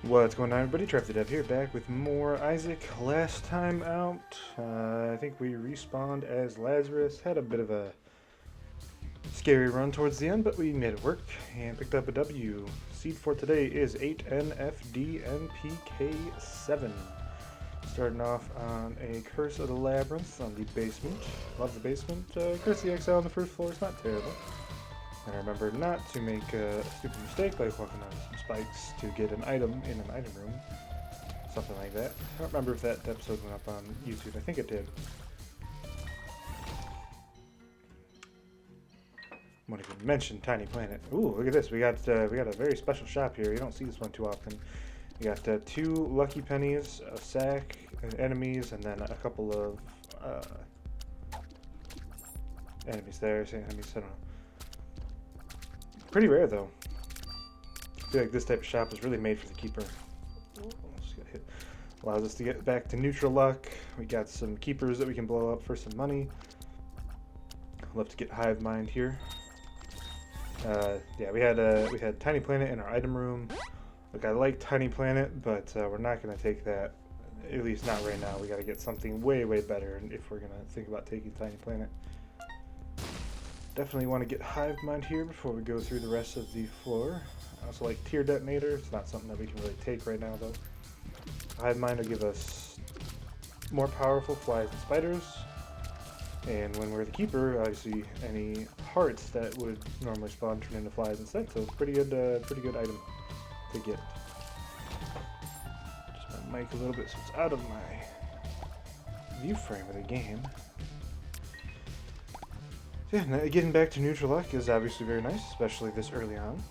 What's going on, everybody? TrapTheDev here, back with more Isaac. Last time out, I think we respawned as Lazarus. Had a bit of a scary run towards the end, but we made it work and picked up a W. Seed for today is 8NFDMPK7. Starting off on a Curse of the Labyrinth on the basement. Love the basement. Curse of the Exile on the first floor is not terrible. And remember not to make a stupid mistake like walking on some spikes to get an item in an item room. Something like that. I don't remember if that episode went up on YouTube. I think it did. I want to mention Tiny Planet. Ooh, look at this. We got a very special shop here. You don't see this one too often. We got 2 lucky pennies, a sack, enemies, and then a couple of enemies there. Say enemies, I don't know. Pretty rare though. I feel like this type of shop is really made for the keeper. Almost got hit. Allows us to get back to neutral luck. We got some keepers that we can blow up for some money. Love to get Hive Mind here. Yeah, we had Tiny Planet in our item room. Look, I like Tiny Planet, but we're not gonna take that. At least not right now. We got to get something way way better if we're gonna think about taking Tiny Planet. Definitely want to get Hive Mind here before we go through the rest of the floor. I also like Tear Detonator. It's not something that we can really take right now though. Hive Mind will give us more powerful flies and spiders. And when we're the keeper, obviously any hearts that would normally spawn turn into flies instead. So pretty good item to get. Just my mic a little bit so it's out of my view frame of the game. Yeah, getting back to neutral luck is obviously very nice, especially this early on.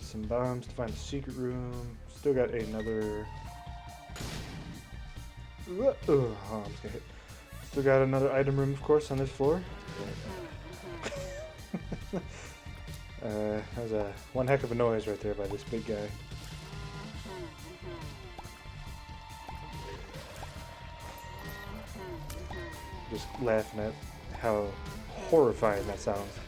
Some bombs to find a secret room. Still got another... Oh, I'm just gonna hit. Still got another item room, of course, on this floor. That was one heck of a noise right there by this big guy. Just laughing at how horrifying that sounds.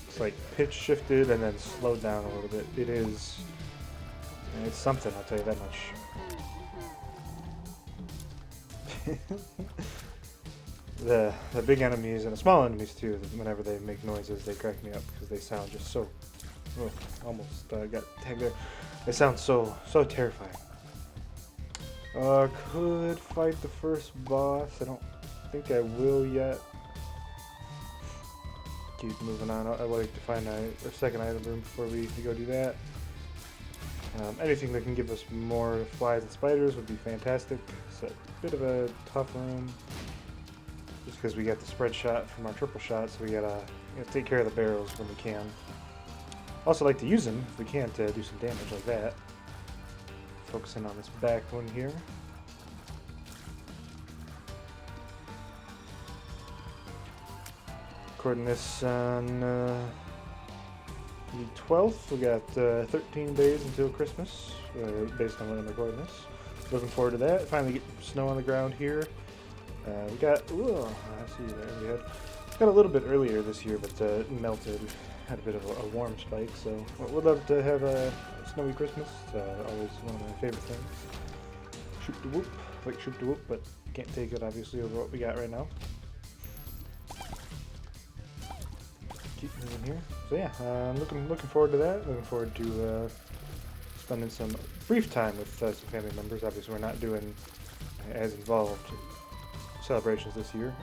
It's like pitch shifted and then slowed down a little bit. It's something, I'll tell you that much. The big enemies and the small enemies too, whenever they make noises, they crack me up because they sound just so... Oh, almost got tagged there. They sound so terrifying. Could fight the first boss. I don't think I will yet. Keep moving on. I'd like to find a second item room before we go do that. Anything that can give us more flies and spiders would be fantastic. It's a bit of a tough room. Just because we got the spread shot from our triple shot, so we gotta take care of the barrels when we can. Also like to use them if we can to do some damage like that. Focusing on this back one here. Recording this on the 12th. We got 13 days until Christmas, based on when I'm recording this. Looking forward to that. Finally get snow on the ground here. We got, I see there. Got a little bit earlier this year, but it melted. Had a bit of a warm spike, so we'd love to have a snowy Christmas. It's always one of my favorite things. Shoot the whoop, like shoot the whoop, but can't take it obviously over what we got right now. Keep moving here. So yeah, I'm looking forward to that. Looking forward to spending some brief time with some family members. Obviously, we're not doing as involved celebrations this year.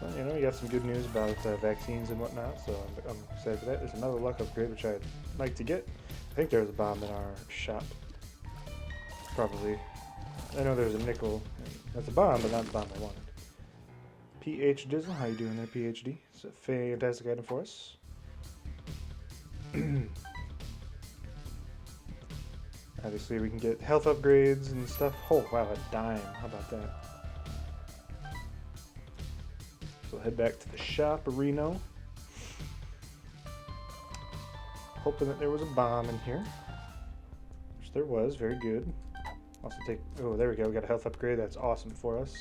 Well, you got some good news about vaccines and whatnot, so I'm excited for that. There's another luck upgrade which I'd like to get. I think there's a bomb in our shop. Probably. I know there's a nickel. That's a bomb, but not the bomb I wanted. PH Dizzle, how you doing there, PhD? It's a fantastic item for us. Obviously, we can get health upgrades and stuff. Oh, wow, a dime. How about that? So head back to the shop, Reno. Hoping that there was a bomb in here. Which there was, very good. Also take, oh there we go, we got a health upgrade, that's awesome for us.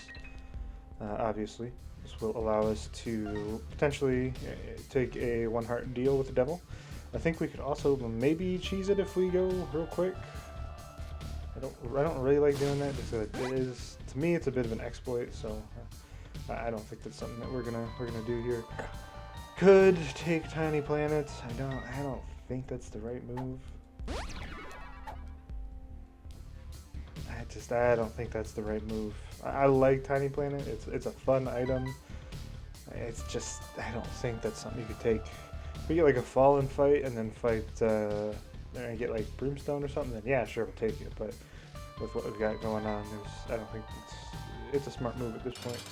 Obviously. This will allow us to potentially take a 1 heart deal with the devil. I think we could also maybe cheese it if we go real quick. I don't really like doing that because it is, to me, it's a bit of an exploit. So I don't think that's something that we're gonna do here. Could take tiny planets. I don't think that's the right move. I don't think that's the right move. I like tiny planet. It's a fun item. It's just I don't think that's something you could take. If we get like a fallen fight and then fight and get like brimstone or something, then yeah, sure, we'll take it. But with what we've got going on, I don't think it's a smart move at this point.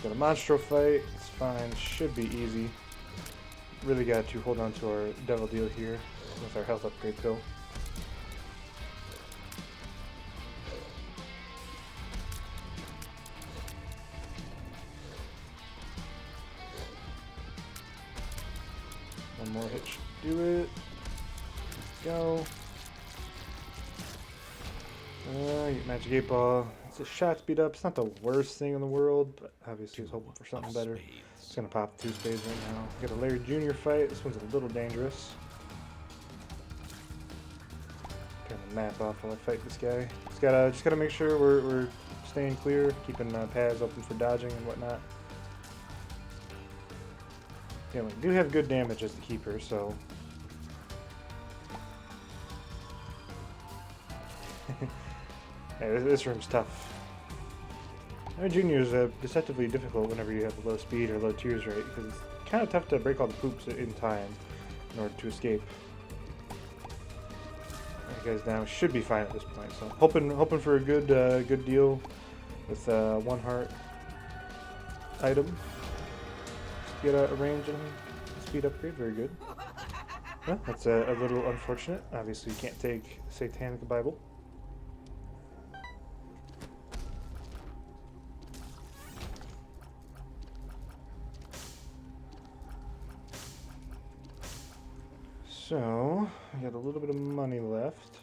Got a monstro fight. It's fine. Should be easy. Really got to hold on to our devil deal here with our health upgrade pill. One more hit should do it. Let's go. Get magic 8 ball. It's a shot speed up. It's not the worst thing in the world, but obviously I was hoping for something better. It's gonna pop 2 spades right now. Got a Larry Jr. fight. This one's a little dangerous. Kind of map off while I fight this guy. Just gotta make sure we're staying clear, keeping paths open for dodging and whatnot. Yeah, we do have good damage as the keeper, so. Yeah, this room's tough. Junior is deceptively difficult whenever you have low speed or low tears rate, because it's kind of tough to break all the poops in time in order to escape. You guys now should be fine at this point, so hoping for a good deal with 1 heart item. Just get a range and speed upgrade, very good. Well, that's a little unfortunate. Obviously, you can't take Satanic Bible. So, I got a little bit of money left.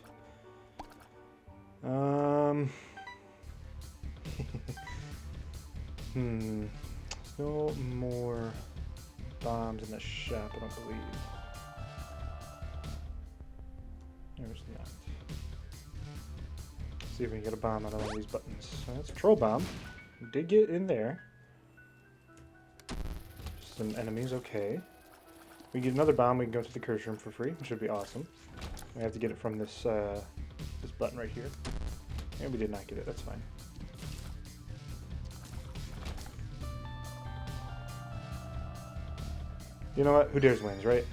No more bombs in the shop, I don't believe. There's not. See if we can get a bomb out of one of these buttons. That's a troll bomb. We did get in there. Some enemies, okay. We get another bomb, we can go to the curse room for free, which should be awesome. We have to get it from this this button right here. And we did not get it, that's fine. You know what? Who dares wins, right?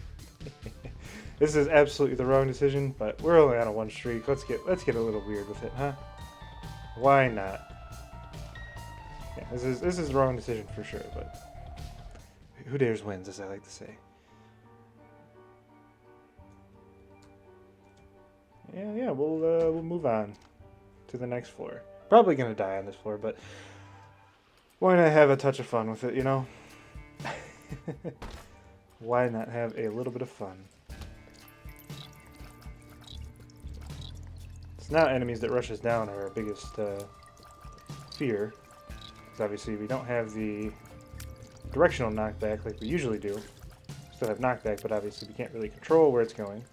This is absolutely the wrong decision, but we're only on a 1 streak. Let's get a little weird with it, huh? Why not? Yeah, this is the wrong decision for sure, but who dares wins, as I like to say. Yeah, we'll move on to the next floor. Probably gonna die on this floor, but why not have a touch of fun with it, you know? Why not have a little bit of fun? It's now enemies that rush us down are our biggest fear. Because obviously we don't have the directional knockback like we usually do. Still have knockback, but obviously we can't really control where it's going.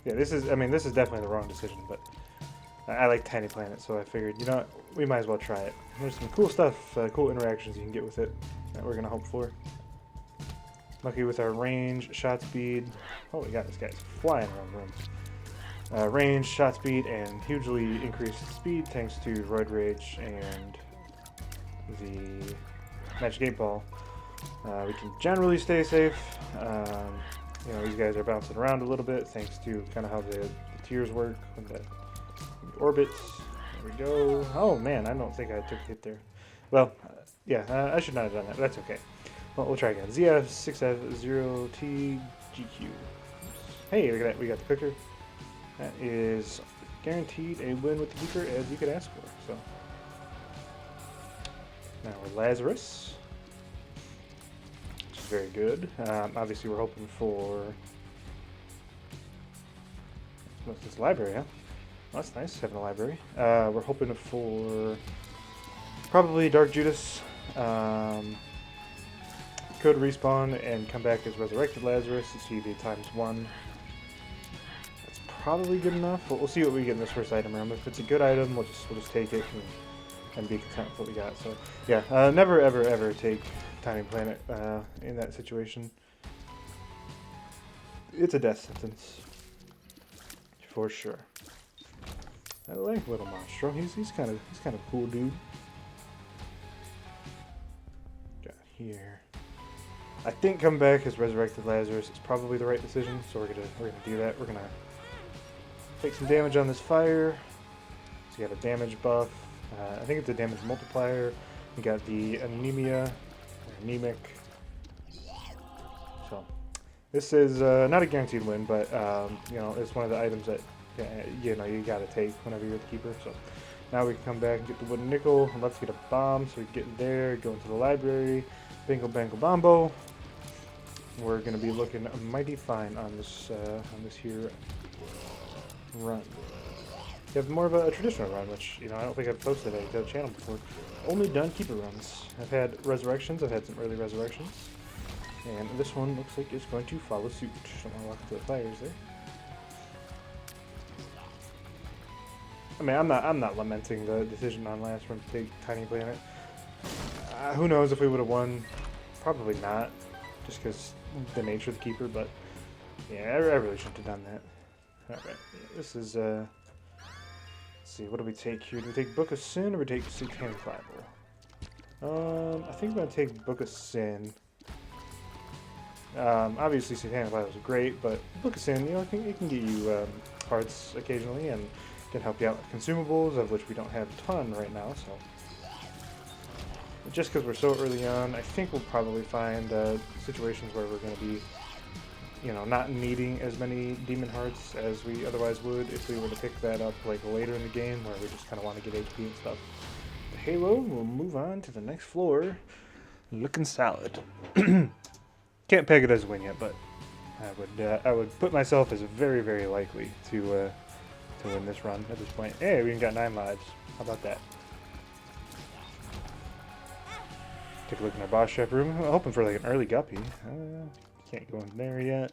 Yeah, this is definitely the wrong decision, but I like Tiny Planet, so I figured, you know what, we might as well try it. There's some cool stuff, cool interactions you can get with it that we're going to hope for. Lucky with our range, shot speed. Holy God, this guy's flying around the room. Range, shot speed, and hugely increased speed thanks to Roid Rage and the Magic 8 Ball. We can generally stay safe. You know, these guys are bouncing around a little bit thanks to kind of how the tiers work when the orbits. There we go. Oh man, I don't think I took a hit there. Well, yeah, I should not have done that, but that's okay. Well, we'll try again. ZF6F0TGQ. Hey, look at that, we got the clicker. That is guaranteed a win with the keeper as you could ask for. So now we're Lazarus. Very good. Obviously, we're hoping for what's this library, huh? Well, that's nice having a library. We're hoping for Probably Dark Judas. Could respawn and come back as Resurrected Lazarus to see the ×1. That's probably good enough. We'll see what we get in this first item room. If it's a good item, we'll just take it and be content with what we got. So yeah, never ever ever take Tiny Planet in that situation. It's a death sentence for sure. I like Little Monstro. He's kind of a cool dude. Got here. I think coming back as Resurrected Lazarus is probably the right decision, so we're gonna do that. We're gonna take some damage on this fire. So you got a damage buff. I think it's a damage multiplier. We got the anemia, or anemic. So this is not a guaranteed win, but you know, it's one of the items that you know you gotta take whenever you're the keeper. So now we can come back and get the wooden nickel. And let's get a bomb, so we can get in there, go into the library, bingo bango bombo. We're gonna be looking mighty fine on this here run. You have more of a traditional run, which, you know, I don't think I've posted on the channel before. Only done keeper runs. I've had resurrections. I've had some early resurrections, and this one looks like it's going to follow suit. So I'm gonna walk to the fires there. I mean, I'm not lamenting the decision on last run to take Tiny Planet. Who knows if we would have won? Probably not, just because the nature of the keeper. But yeah, I really shouldn't have done that. All right, this is let's see, what do we take here? Do we take Book of Sin or we take Satanic Bible? I think I'm gonna take Book of Sin. Obviously Satanic Bible is great, but Book of Sin, you know, it can get you hearts occasionally and can help you out with consumables, of which we don't have a ton right now. So just because we're so early on, I think we'll probably find situations where we're going to be, you know, not needing as many demon hearts as we otherwise would if we were to pick that up like later in the game, where we just kind of want to get HP and stuff. The Halo, we'll move on to the next floor. Looking solid. Can't peg it as a win yet, but I would put myself as very, very likely to win this run at this point. Hey, we even got 9 lives. How about that? Take a look in our boss chef room. I'm hoping for like an early guppy. Can't go in there yet.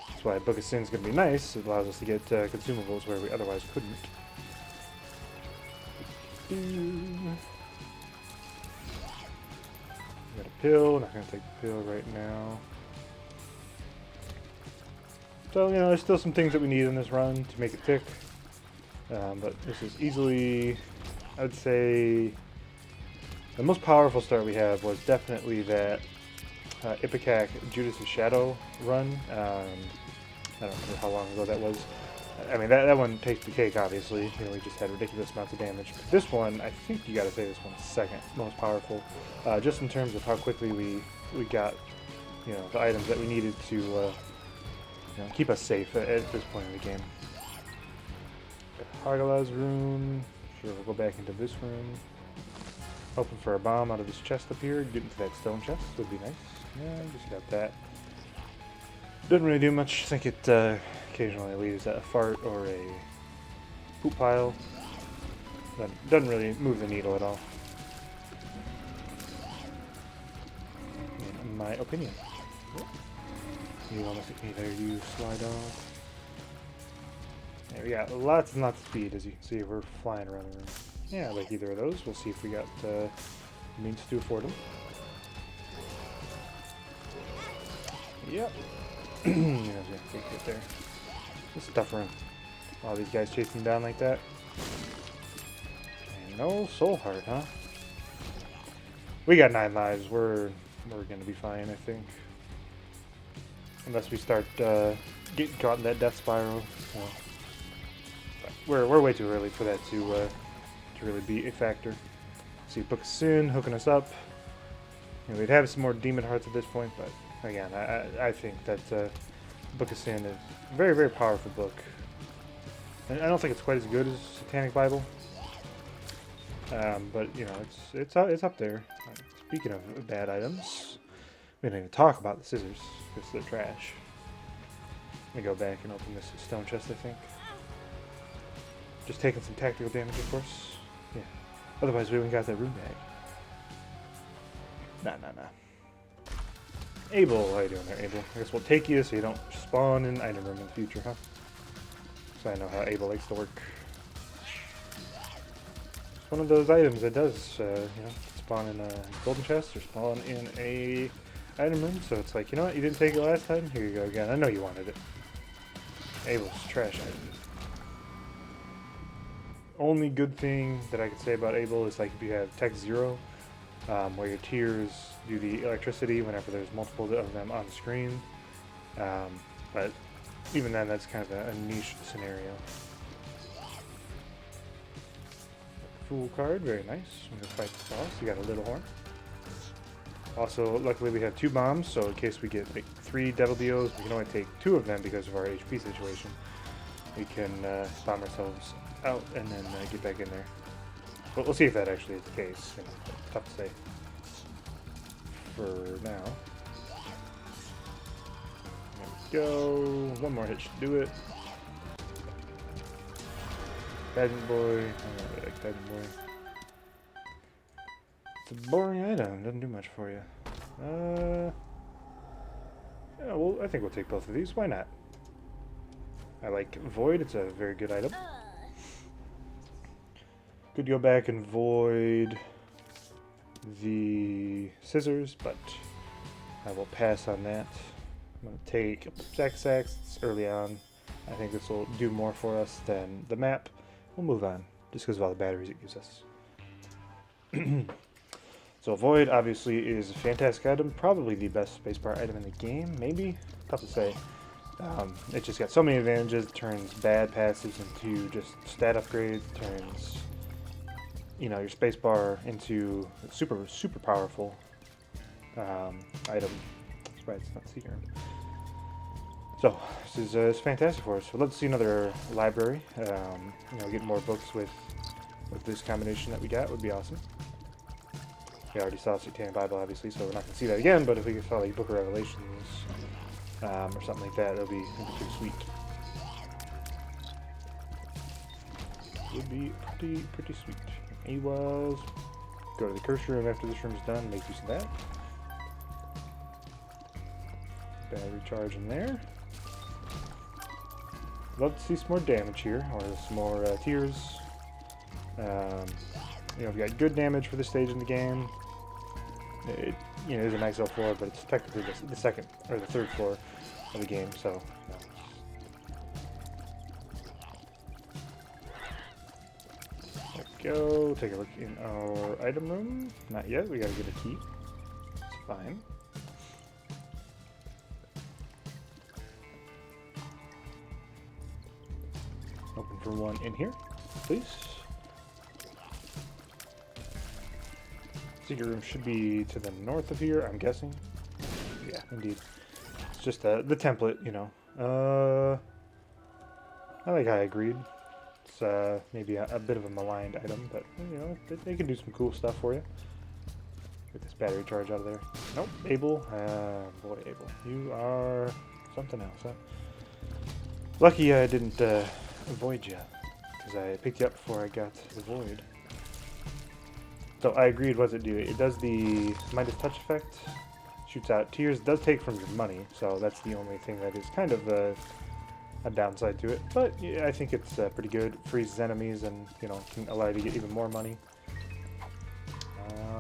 That's why Book of Sin is going to be nice. It allows us to get consumables where we otherwise couldn't. Got a pill. Not going to take the pill right now. So, you know, there's still some things that we need in this run to make it tick. But this is easily, I would say, the most powerful start we have was definitely that Ipecac Judas' Shadow run. I don't remember how long ago that was. I mean, that one takes the cake, obviously. You know, we just had ridiculous amounts of damage. But this one, I think you gotta say this one's second most powerful. Just in terms of how quickly we got, you know, the items that we needed to, you know, keep us safe at this point in the game. Hargala's room. Sure, we'll go back into this room. Hoping for a bomb out of this chest up here. Get into that stone chest would be nice. Yeah, just got that. Doesn't really do much. I think it occasionally leaves a fart or a poop pile. But doesn't really move the needle at all, in my opinion. You almost hit me there, you sly dog. Yeah, we got lots and lots of speed, as you can see. We're flying around the room. Yeah, like either of those. We'll see if we got means to afford them. Yep. Yeah, big hit there. It's a tough run. All these guys chasing down like that. And no soul heart, huh? We got 9 lives. We're gonna be fine, I think. Unless we start getting caught in that death spiral. So. We're way too early for that to really be a factor. See, Book of Sin hooking us up. You know, we'd have some more demon hearts at this point, but again, I think that Book of Sin is a very, very powerful book. And I don't think it's quite as good as Satanic Bible, but you know, it's up there. Speaking of bad items, we didn't even talk about the scissors because they're trash. Let me go back and open this stone chest, I think. Just taking some tactical damage, of course. Yeah. Otherwise, we haven't got that room bag. Nah. Abel, how you doing there, Abel? I guess we'll take you so you don't spawn in item room in the future, huh? So I know how Abel likes to work. It's one of those items that does, spawn in a golden chest or spawn in a item room. So it's like, you know what? You didn't take it last time. Here you go again. I know you wanted it. Abel's trash item. Only good thing that I could say about Abel is like if you have Tech 0, where your tiers do the electricity whenever there's multiple of them on the screen. But even then, that's kind of a niche scenario. Fool card, very nice. I'm gonna fight the boss. You got a little horn. Also, luckily we have 2 bombs, so in case we get like 3 Devil Deals, we can only take 2 of them because of our HP situation. We can bomb ourselves out and then get back in there. But we'll see if that actually is the case. You know, tough to say for now. There we go. One more hit should do it. Pageant boy. I don't really like pageant boy. It's a boring item. Doesn't do much for you. Yeah, well, I think we'll take both of these. Why not? I like Void. It's a very good item. Could go back and void the scissors, but I will pass on that. I'm going to take Sacks early on. I think this will do more for us than the map. We'll move on, just because of all the batteries it gives us. So Void obviously is a fantastic item, probably the best spacebar item in the game, maybe? Tough to say. It just got so many advantages. It turns bad passives into just stat upgrades, turns your spacebar into a super powerful item. That's right, it's not Seeker. So this is fantastic for us. We'd love to see another library. Get more books with this combination that we got would be awesome. We already saw Satanic Bible, obviously, so we're not going to see that again. But if we saw like Book of Revelations or something like that, it'd be pretty sweet. Would be pretty sweet. AWOLs. Go to the curse room after this room's done. Make use of that. Battery charge in there. Love to see some more damage here, or some more tiers. We've got good damage for this stage in the game. It is a max level floor, but it's technically the second or the third floor of the game, so. There we go. Take a look in our item room. Not yet. We gotta get a key. It's fine. Open for one in here, please. Secret room should be to the north of here, I'm guessing. Yeah, indeed. It's just the template, I like how I agreed. It's maybe a bit of a maligned item, but they can do some cool stuff for you. Get this battery charge out of there. Nope, Abel. Boy, Abel, you are something else, huh? Lucky I didn't avoid you, because I picked you up before I got the void. So I agreed, what does it do? It does the Midas Touch effect, shoots out tears, does take from your money, so that's the only thing that is kind of a downside to it. But yeah, I think it's pretty good. Freezes enemies and, can allow you to get even more money.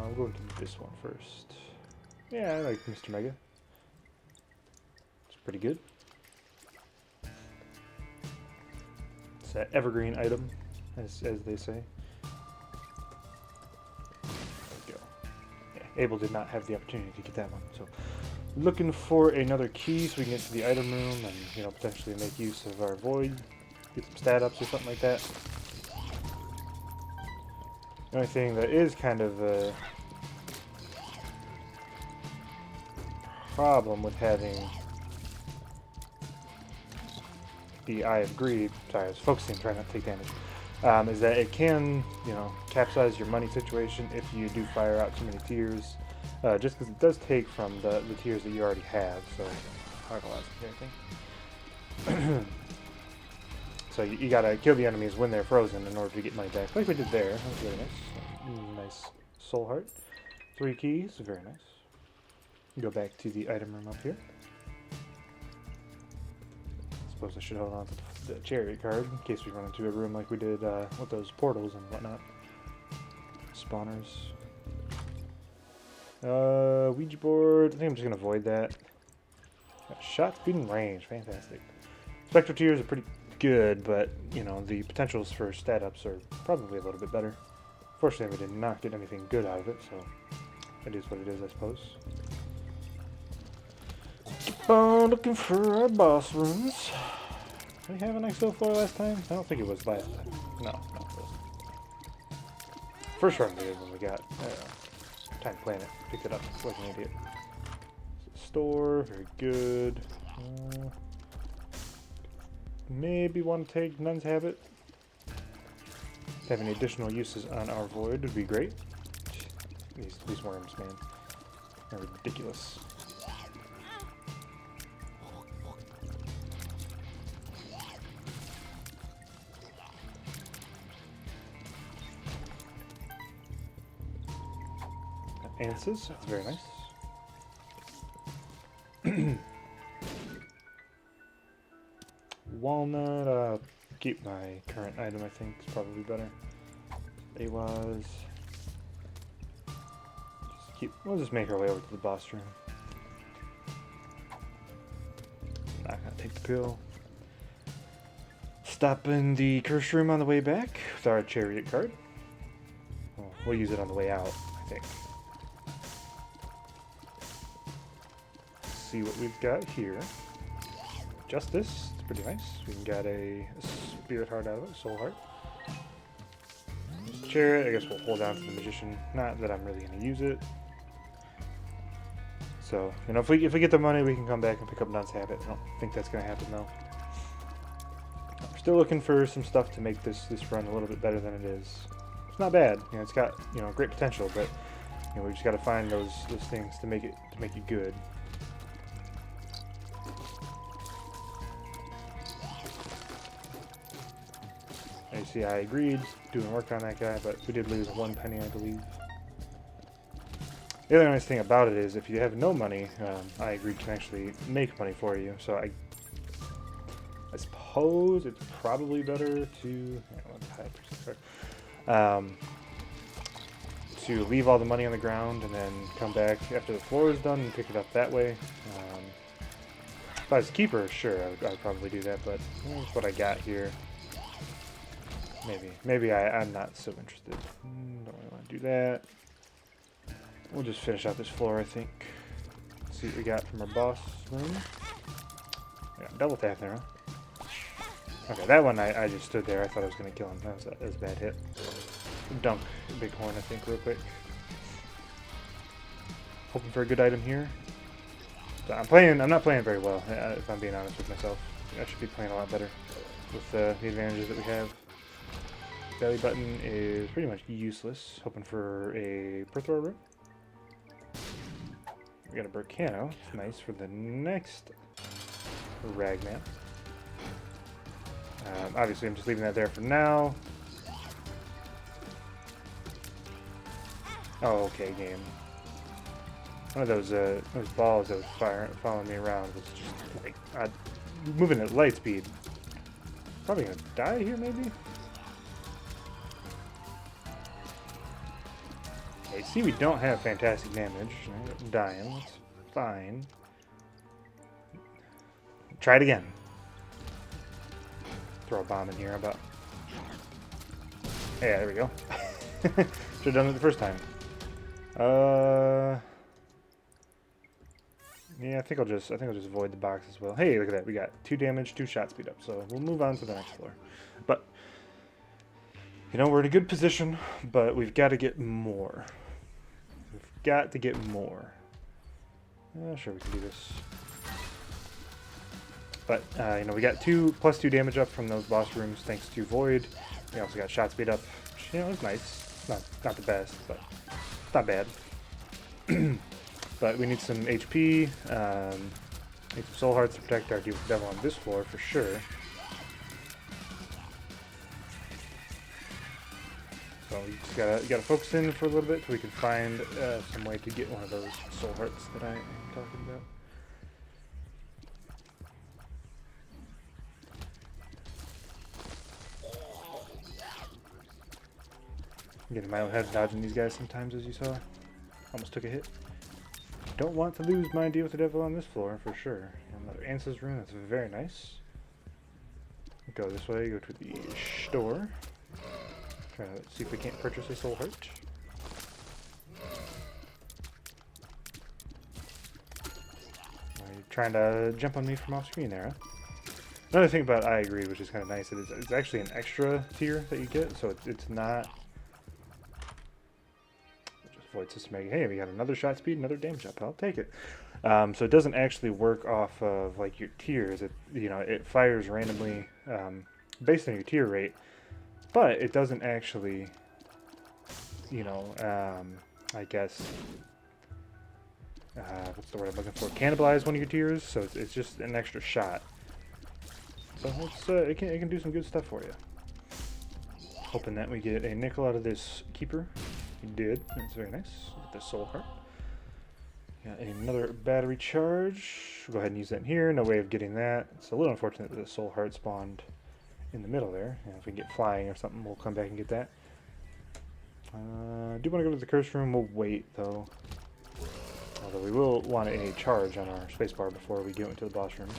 We'll go into this one first. Yeah, I like Mr. Mega. It's pretty good. It's an evergreen item, as they say. Abel did not have the opportunity to get that one, so looking for another key so we can get to the item room and potentially make use of our void, get some stat ups or something like that. The only thing that is kind of a problem with having the Eye of Greed, sorry, I was focusing, trying not to take damage, is that it can, capsize your money situation if you do fire out too many tiers, just because it does take from the tiers that you already have, so hard to last everything. So you gotta kill the enemies when they're frozen in order to get money back, like we did there. That was really nice. Nice soul heart. 3 keys, very nice. Go back to the item room up here. Suppose I should hold on to the chariot card in case we run into a room like we did with those portals and whatnot. Spawners. Ouija board. I think I'm just gonna avoid that. Shot speed and range. Fantastic. Spectral Tears are pretty good, but you know the potentials for stat ups are probably a little bit better. Fortunately, we did not get anything good out of it, so it is what it is, I suppose. Keep on looking for our boss rooms. Did we have an exo floor last time? I don't think it was last time. No, it wasn't. First run we did when we got Time Planet. Picked it up like an idiot. Store, very good. Maybe want to take Nun's Habit. Having additional uses on our void would be great. These worms, man, are ridiculous. Answers, that's very nice. Walnut, keep my current item, I think, is probably better. It was. We'll just make our way over to the boss room. Not gonna take the pill. Stop in the curse room on the way back with our chariot card. Well, we'll use it on the way out, I think. See what we've got here. Justice, it's pretty nice. We can get a spirit heart out of it, soul heart. Chariot, I guess we'll hold on to the magician. Not that I'm really going to use it. So, you know, if we get the money, we can come back and pick up Nun's Habit. I don't think that's going to happen though. We're still looking for some stuff to make this run a little bit better than it is. It's not bad. You know, it's got great potential, but you know, we just got to find those things to make it good. You see, I agreed doing work on that guy, but we did lose 1 penny, I believe. The other nice thing about it is, if you have no money, I agreed to actually make money for you. So I suppose it's probably better to leave all the money on the ground and then come back after the floor is done and pick it up that way. If I was a keeper, sure, I'd probably do that, but that's what I got here. Maybe I'm not so interested. Don't really want to do that. We'll just finish out this floor, I think. See what we got from our boss room. We got double tap there, huh? Okay, that one I just stood there. I thought I was going to kill him. That was a bad hit. Dunk Bighorn, I think, real quick. Hoping for a good item here. So I'm not playing very well, if I'm being honest with myself. I should be playing a lot better with the advantages that we have. Belly button is pretty much useless. Hoping for a Perthrow room. We got a Burkano. It's nice for the next Ragman. Obviously, I'm just leaving that there for now. Oh, okay, game. One of those balls that was following me around was just like moving at light speed. Probably gonna die here, maybe. Okay, see, we don't have fantastic damage. I'm dying. That's fine. Try it again. Throw a bomb in here. How about? Yeah, there we go. Should have done it the first time. Yeah, I think I'll just avoid the box as well. Hey, look at that. We got 2 damage, 2 shot speed up. So we'll move on to the next floor. But you know, we're in a good position, but we've got to get more. We've got to get more. Sure, we can do this. But you know, we got +2 damage up from those boss rooms thanks to Void. We also got shot speed up, which, you know, is nice. Not the best, but it's not bad. But we need some HP. Need some soul hearts to protect our devil on this floor for sure. So So we just gotta focus in for a little bit so we can find some way to get one of those soul hearts that I am talking about. I'm getting my own head dodging these guys sometimes, as you saw. Almost took a hit. Don't want to lose my deal with the devil on this floor, for sure. Another Answer's rune, that's very nice. Go this way, go to the store. Try to see if we can't purchase a soul heart. Are you trying to jump on me from off screen there, huh? Another thing about I agree, which is kind of nice, it's actually an extra tier that you get, so it's not... Void system, hey, we got another shot speed, another damage up. I'll take it. So it doesn't actually work off of like your tiers. It fires randomly based on your tier rate, but it doesn't actually, I guess, what's the word I'm looking for? Cannibalize one of your tiers. So it's just an extra shot. So it can do some good stuff for you. Hoping that we get a nickel out of this keeper. We did. That's very nice. With the soul heart. Got another battery charge. We'll go ahead and use that in here. No way of getting that. It's a little unfortunate that the soul heart spawned in the middle there. If we can get flying or something, we'll come back and get that. I do want to go to the curse room. We'll wait though. Although we will want a charge on our spacebar before we go into the boss room.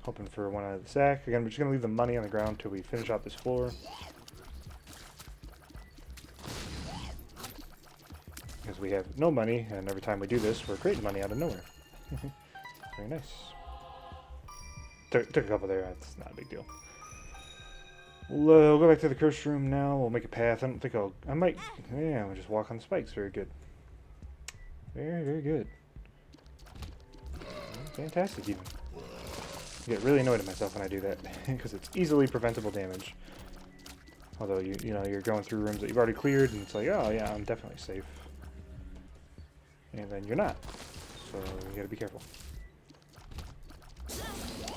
Hoping for one out of the sack. Again, we're just going to leave the money on the ground until we finish out this floor. Because we have no money, and every time we do this, we're creating money out of nowhere. Very nice. Took a couple there, that's not a big deal. We'll go back to the curse room now. We'll make a path. I don't think I might, yeah, we'll just walk on the spikes. Very good. Very, very good. Fantastic, even. I get really annoyed at myself when I do that because it's easily preventable damage. Although you're going through rooms that you've already cleared, and it's like, oh yeah, I'm definitely safe, and then you're not. So you gotta be careful.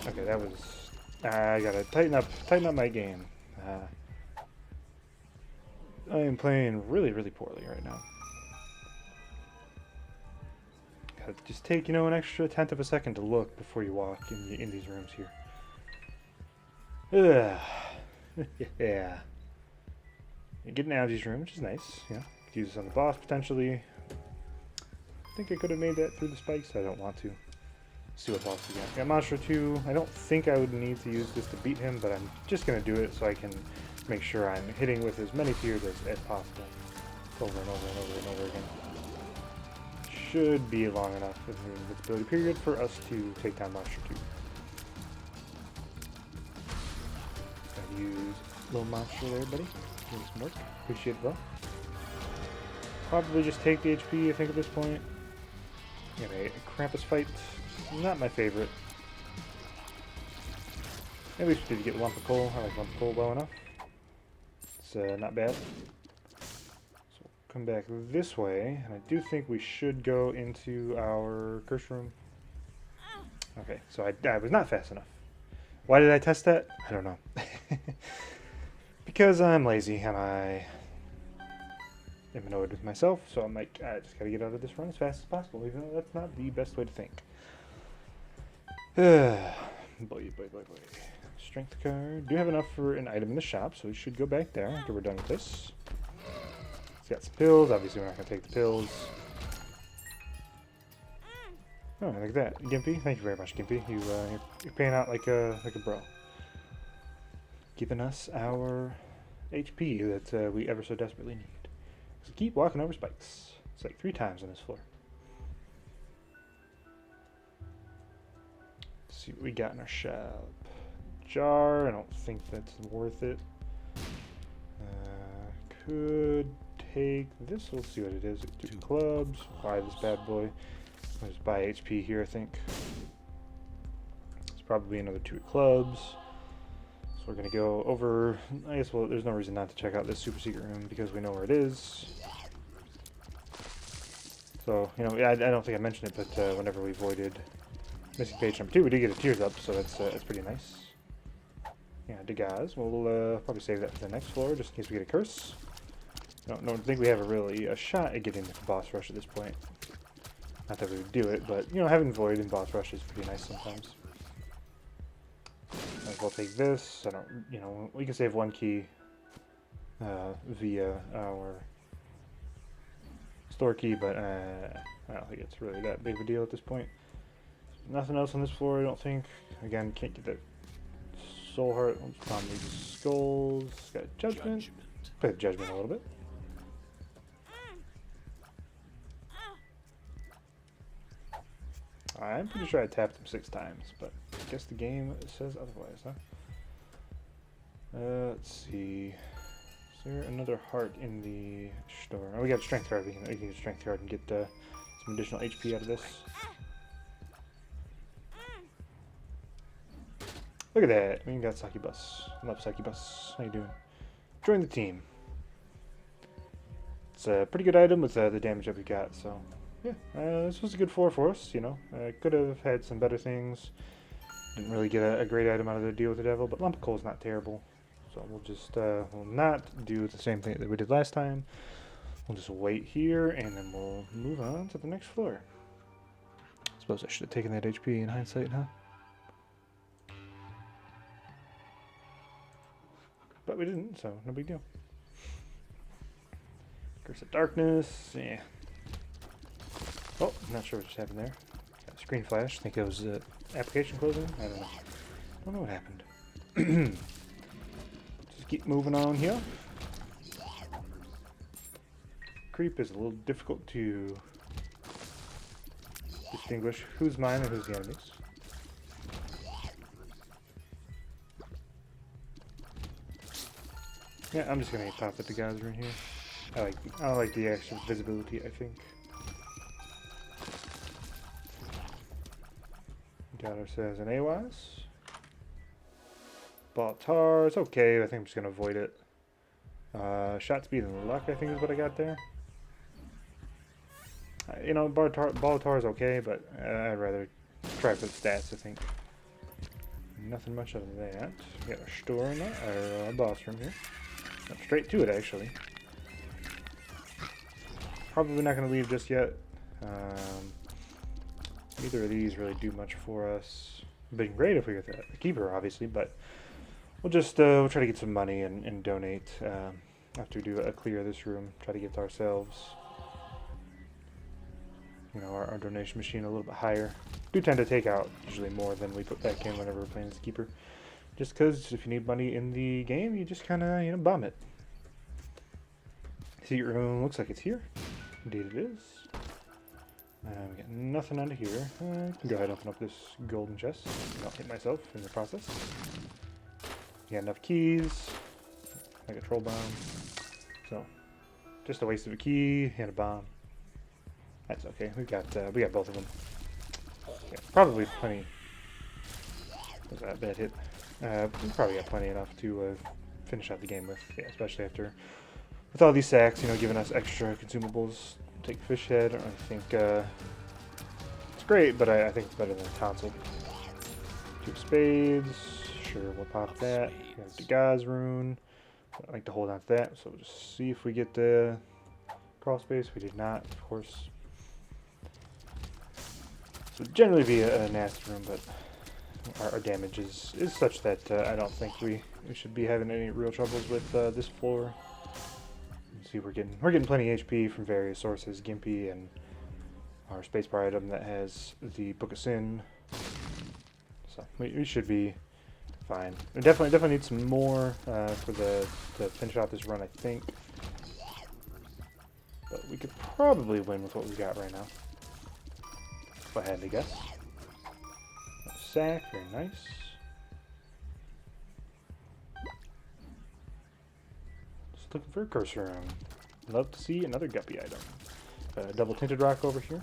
Okay, that was. I gotta tighten up my game. I am playing really, really poorly right now. Just take, an extra tenth of a second to look before you walk in these rooms here. Yeah. You get an algae's room, which is nice. Could use this on the boss potentially. I think I could have made that through the spikes. I don't want to. Let's see what boss we got. Got Monster 2. I don't think I would need to use this to beat him, but I'm just going to do it so I can make sure I'm hitting with as many tiers as possible. Over and over and over and over again. Should be long enough in the invincibility period for us to take down Monster 2. Gotta use little monster there, buddy. Give me some work. Appreciate it, bro. Probably just take the HP, I think, at this point. Got a Krampus fight. Not my favorite. At least we did get Lump of Coal. I like Lump of Coal well enough. It's not bad. Come back this way, and I do think we should go into our curse room. Okay, so I was not fast enough. Why did I test that? I don't know. Because I'm lazy and I am annoyed with myself, so I'm like, I just gotta get out of this run as fast as possible, even though that's not the best way to think. Boy. Strength card. Do have enough for an item in the shop, so we should go back there after we're done with this. Got some pills. Obviously, we're not going to take the pills. Oh, like that. Gimpy. Thank you very much, Gimpy. You're paying out like a bro. Giving us our HP that we ever so desperately need. So keep walking over spikes. It's like 3 times on this floor. Let's see what we got in our shop. Jar. I don't think that's worth it. Could take this. Let's see what it is. 2 clubs. Buy this bad boy. I'll just buy HP here, I think. It's probably another 2 clubs. So we're gonna go over. I guess there's no reason not to check out this super secret room because we know where it is. So I don't think I mentioned it, but whenever we voided missing page number 2, we did get a tears up, so that's pretty nice. Yeah, Degaz. We'll probably save that for the next floor, just in case we get a curse. Don't think we have a shot at getting the boss rush at this point. Not that we would do it, but, you know, having Void in boss rush is pretty nice sometimes. Might as well take this. I don't, you know, we can save one key via our store key, but I don't think it's really that big of a deal at this point. Nothing else on this floor, I don't think. Again, can't get that soul heart. Let's find these skulls. Got judgment. Play the judgment a little bit. I'm pretty sure I tapped them 6 times, but I guess the game says otherwise, huh? Let's see. Is there another heart in the store? Oh, we got a strength card. We can use a strength card and get some additional HP out of this. Look at that. We got Succubus. Love Succubus. How you doing? Join the team. It's a pretty good item with the damage that we got, so yeah. This was a good floor for us, you know. Could have had some better things. Didn't really get a great item out of the deal with the devil, but lump of coal is not terrible. So we'll just, we'll not do the same thing that we did last time. We'll just wait here, and then we'll move on to the next floor. I suppose I should have taken that HP in hindsight, huh? But we didn't, so no big deal. Curse of Darkness, yeah. Oh, I'm not sure what just happened there. Got a screen flash. I think it was application closing. I don't know. I don't know what happened. Just keep moving on here. Creep is a little difficult to distinguish who's mine and who's the enemy's. Yeah, I'm just gonna pop at the guys right here. I like the extra visibility, I think. Got ourselves an AWAS. Baltar, it's okay. I think I'm just gonna avoid it. Shot speed and luck, I think is what I got there. You know, Baltar is okay, but I'd rather try for the stats, I think. Nothing much other than that. We got our store in there, our boss room here. Straight to it, actually. Probably not going to leave just yet. Neither of these really do much for us. It'd been great if we got the keeper, obviously, but we'll just we'll try to get some money and donate after we do a clear of this room. Try to get to ourselves, you know, our donation machine a little bit higher. Do tend to take out usually more than we put back in whenever we're playing as keeper. Just because if you need money in the game, you just kind of, you know, bomb it. Secret room looks like it's here. Indeed it is. We got nothing under here. I can go ahead and open up this golden chest. Not hit myself in the process. You got enough keys. Like a troll bomb. So, just a waste of a key and a bomb. That's okay. We got both of them. Yeah, probably plenty. Was that a bad hit? We probably got plenty enough to finish out the game with, yeah, especially after with all these sacks, you know, giving us extra consumables. Take fish head. I think it's great, but I think it's better than a tonsil. 2 spades. Sure, we'll pop that. We got the Gaz rune. I like to hold on to that, so we'll just see if we get the crawl space. We did not, of course. So generally be a nasty room, but our damage is such that I don't think we should be having any real troubles with this floor. See, we're getting plenty of HP from various sources, Gimpy and our spacebar item that has the Book of Sin. So we should be fine. We definitely need some more to finish out this run, I think. But we could probably win with what we got right now, if I had to guess. Sack, very nice. Just looking for a cursor room. Love to see another guppy item. Double tinted rock over here.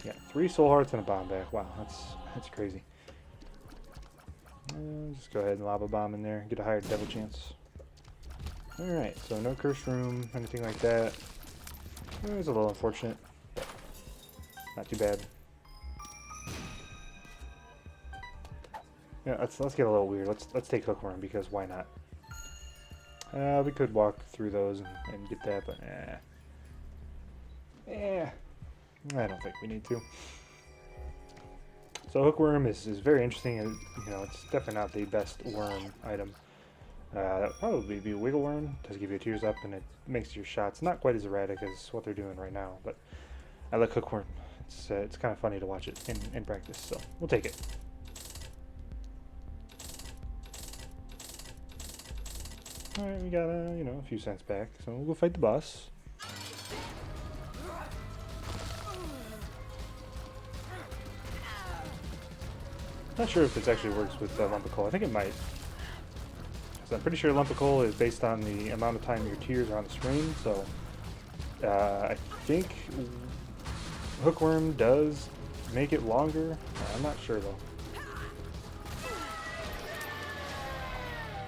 Yeah, 3 soul hearts and a bomb back. Wow, that's crazy. Just go ahead and lob a bomb in there, get a higher devil chance. Alright, so no curse room, anything like that. It's a little unfortunate. But Not too bad. Yeah, let's get a little weird. Let's take Hookworm because why not? We could walk through those and get that, but I don't think we need to. So Hookworm is very interesting, and you know it's definitely not the best worm item. That would probably be Wiggle Worm. Does give you tears up, and it makes your shots not quite as erratic as what they're doing right now. But I like Hookworm. It's kind of funny to watch it in practice, so we'll take it. All right, we got a few cents back, so we'll go fight the boss. Not sure if it actually works with Lump of Coal. I think it might. So I'm pretty sure Lump of Coal is based on the amount of time your tears are on the screen. So I think Hookworm does make it longer. I'm not sure though.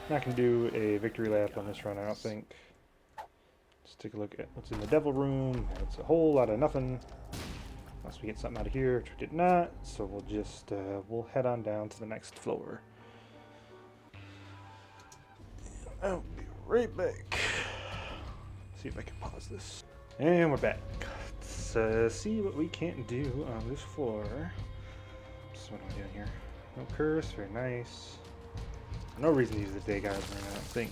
Not gonna do a victory lap on this run, I don't think. Let's take a look at what's in the Devil Room. It's a whole lot of nothing. Unless we get something out of here, which we did not. So we'll just we'll head on down to the next floor. I'll be right back. See if I can pause this. And we're back. Let's see what we can't do on this floor. So what am I doing here? No curse, very nice. No reason to use the day guys right now, I don't think.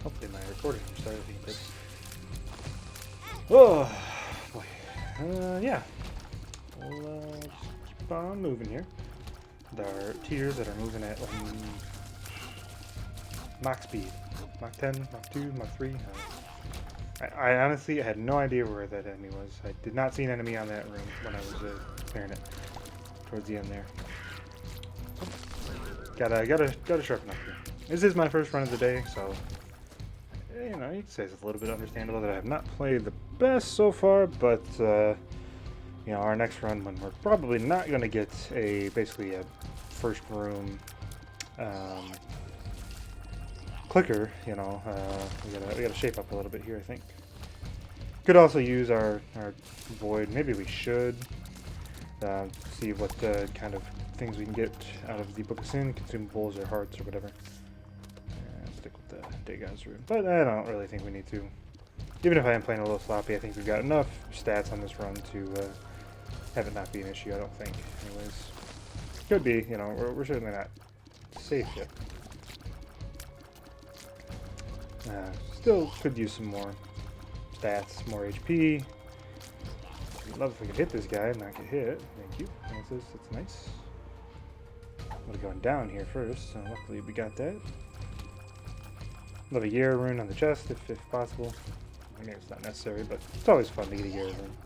Hopefully my recording started being good. Oh boy. Yeah. We'll just keep on moving here. With our tears that are moving at Mach speed. Mach 10, Mach 2, Mach 3. I honestly had no idea where that enemy was. I did not see an enemy on that room when I was clearing it towards the end there. Gotta sharpen up here. This is my first run of the day, so you know, you can say it's a little bit understandable that I have not played the best so far, but you know, our next run when we're probably not gonna get basically a first room clicker, you know, we gotta shape up a little bit here, I think. Could also use our void. Maybe we should see what kind of things we can get out of the Book of Sin, consumables or hearts or whatever. Stick with the Day God's Rune, but I don't really think we need to. Even if I am playing a little sloppy, I think we've got enough stats on this run to have it not be an issue. I don't think, anyways. Could be, you know, we're certainly not safe yet. Still could use some more stats, more HP. I'd love if we could hit this guy and not get hit. Thank you. That's nice. We're going down here first, so luckily we got that. Love a Yara rune on the chest if possible. I mean, it's not necessary, but it's always fun to get a Yara rune.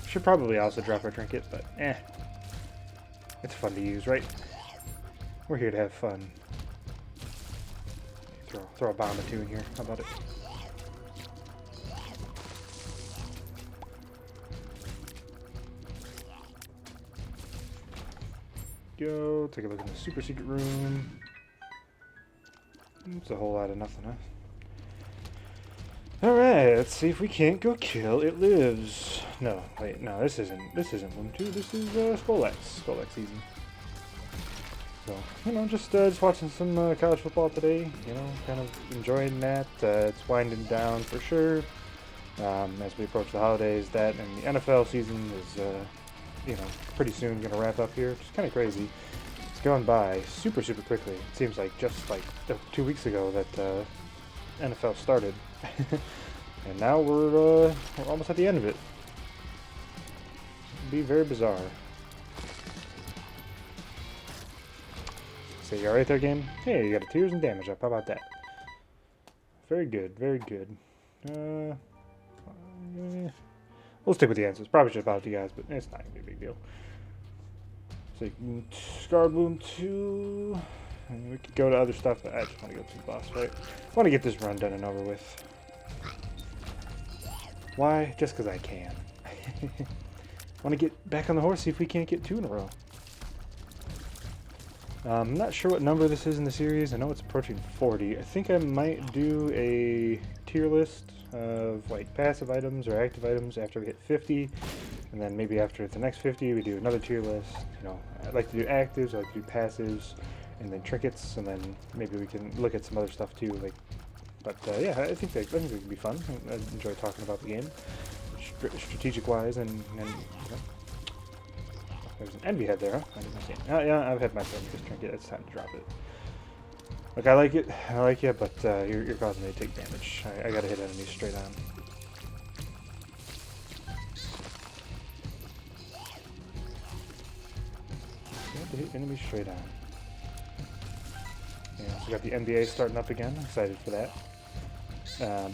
Should probably also drop our trinket, but it's fun to use, right? We're here to have fun. Throw a bomb or two in here. How about it? Go take a look in the super secret room. It's a whole lot of nothing, huh? Alright, let's see if we can't go kill It Lives. No, wait, no, this isn't Room 2, this is Skolex season. So, you know, just watching some college football today, you know, kind of enjoying that. It's winding down for sure. As we approach the holidays, that and the NFL season is, you know, pretty soon going to wrap up here. It's kind of crazy. It's going by super quickly. It seems like just like 2 weeks ago that NFL started. And now we're almost at the end of it. It'd be very bizarre. So you alright there, game? Hey, you got a tears and damage up. How about that? Very good, very good. We'll stick with the answers. Probably should have bought you guys, but it's not gonna be a big deal. So Scarred Wound 2. And we could go to other stuff, but I just want to go to the boss fight. I want to get this run done and over with. Why? Just because I can. Want to get back on the horse, see if we can't get 2 in a row. I'm not sure what number this is in the series. I know it's approaching 40. I think I might do a tier list of like passive items or active items after we hit 50, and then maybe after the next 50 we do another tier list. You know, I like to do actives, I like to do passives, and then trinkets, and then maybe we can look at some other stuff too. Like, but yeah, I think it could be fun. I enjoy talking about the game, strategic wise, and you know. There's an envy head there, huh? I didn't see it. Oh, yeah, I've had my fun with this trinket. It's time to drop it. Look, I like it. I like you, but you're causing me to take damage. I gotta hit enemies straight on. Got to hit enemies straight on. Yeah, so got the NBA starting up again. Excited for that.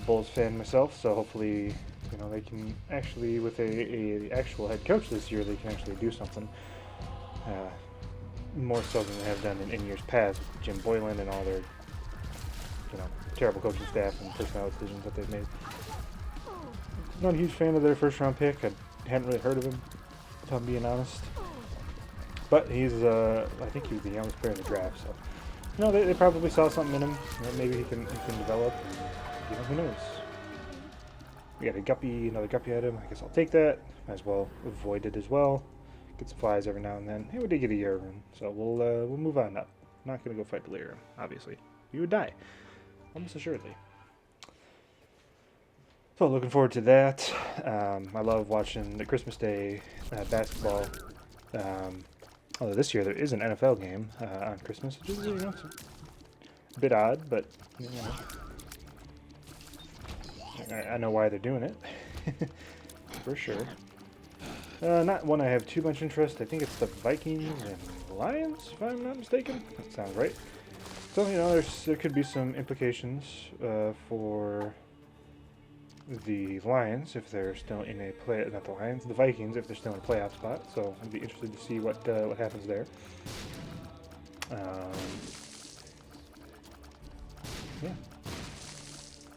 Bulls fan myself, so hopefully, you know, they can actually, with a actual head coach this year, they can actually do something more so than they have done in years past with Jim Boylan and all their, you know, terrible coaching staff and personnel decisions that they've made. Not a huge fan of their first round pick. I hadn't really heard of him, if I'm being honest. But he's, I think he was the youngest player in the draft, so, you know, they probably saw something in him that maybe he can develop, and, you know, who knows. We got a guppy, another guppy item. I guess I'll take that. Might as well avoid it as well. Get some flies every now and then. Hey, we did get a Urine, so we'll move on up. Not gonna go fight Delirium, obviously. You would die, almost assuredly. So looking forward to that. I love watching the Christmas Day basketball. Although this year there is an NFL game on Christmas, which is, you know, a bit odd, but you know, I know why they're doing it, for sure. Not one I have too much interest. I think it's the Vikings and Lions, if I'm not mistaken. That sounds right. So, you know, there could be some implications for the Lions if they're still in a not the Lions, the Vikings if they're still in a playoff spot. So I'd be interested to see what happens there. Yeah.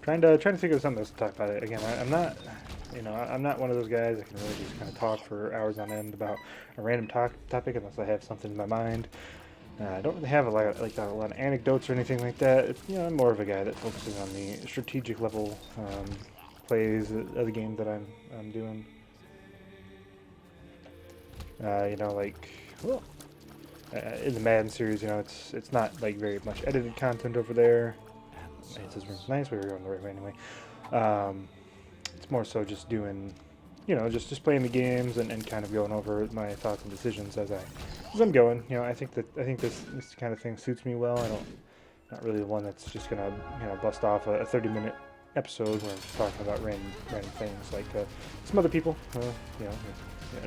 Trying to think of something else to talk about it. Again, I'm not, you know, I'm not one of those guys that can really just kind of talk for hours on end about a random topic unless I have something in my mind. I don't really have a lot of anecdotes or anything like that. You know, I'm more of a guy that focuses on the strategic level plays of the game that I'm doing. You know, like, well, in the Madden series, you know, it's not like very much edited content over there. This room's nice. We were going the right way anyway. It's more so just doing, you know, just playing the games and kind of going over my thoughts and decisions as I'm going. You know, I think this kind of thing suits me well. Not really the one that's just gonna, you know, bust off a 30-minute episode where I'm just talking about random things like some other people. You know,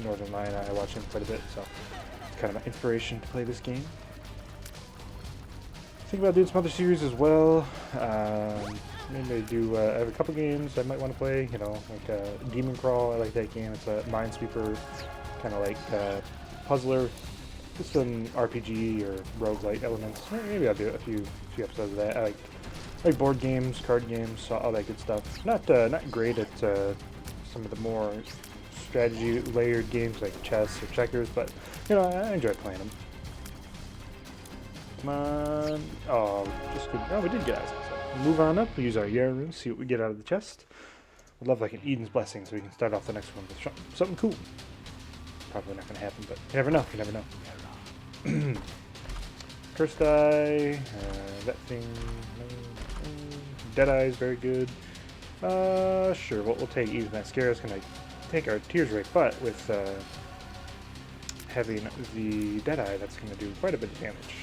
Northern Lion, I watch him quite a bit, so it's kind of my inspiration to play this game. Think about doing some other series as well. Maybe do. I have a couple games I might want to play. You know, like Demon Crawl. I like that game. It's a Minesweeper, kind of like puzzler, just some RPG or roguelite elements. Maybe I'll do a few episodes of that. I like board games, card games, all that good stuff. Not great at some of the more strategy layered games like chess or checkers, but you know, I enjoy playing them. Come on. Oh, just good. Oh, we did get out. So move on up. We use our Yarroom, see what we get out of the chest. I'd love like an Eden's Blessing so we can start off the next one with something cool. Probably not going to happen, but you never know. You never know. Cursed Eye. That thing. Deadeye is very good. Sure. We'll take Eden's Mascara. It's going to take our tears right butt with having the Deadeye. That's going to do quite a bit of damage.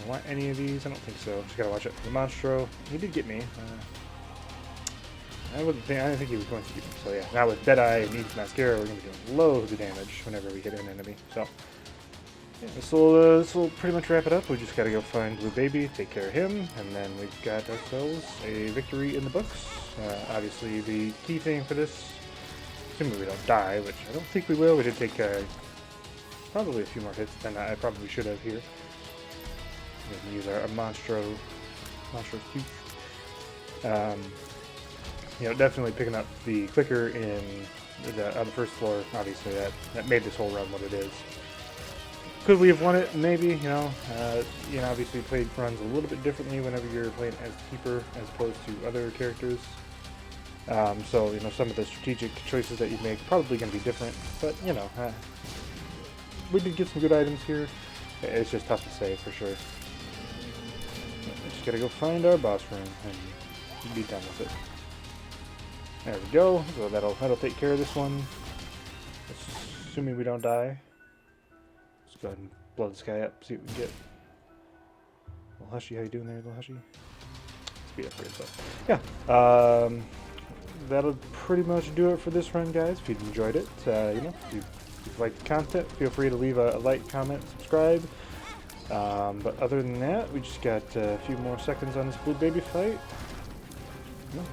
Want any of these? I don't think so. Just gotta watch it for the Monstro. He did get me. I didn't think he was going to get me. So yeah, now with Deadeye and Eden's Mascara, we're gonna be doing loads of damage whenever we hit an enemy. So yeah, this will pretty much wrap it up. We just gotta go find Blue Baby, take care of him, and then we've got ourselves a victory in the books. Obviously, the key thing for this, assuming we don't die, which I don't think we will. We did take probably a few more hits than I probably should have here. We can use our Monstro Tooth. You know, definitely picking up the clicker on the first floor. Obviously, that made this whole run what it is. Could we have won it? Maybe, obviously played runs a little bit differently whenever you're playing as Keeper as opposed to other characters. So, some of the strategic choices that you make probably going to be different, but, we did get some good items here. It's just tough to say for sure. Just gotta go find our boss room and be done with it. There we go. So that'll take care of this one. Assuming we don't die. Let's go ahead and blow this guy up, see what we can get. Little Hushy, how you doing there, little Hushy? Speed up here, so yeah. That'll pretty much do it for this run, guys. If you enjoyed it, if you liked the content, feel free to leave a like, comment, subscribe. But other than that, we just got a few more seconds on this blue baby fight.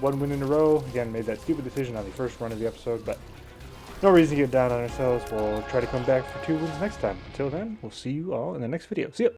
One win in a row. Again, made that stupid decision on the first run of the episode, but no reason to get down on ourselves. We'll try to come back for 2 wins next time. Until then, we'll see you all in the next video. See ya!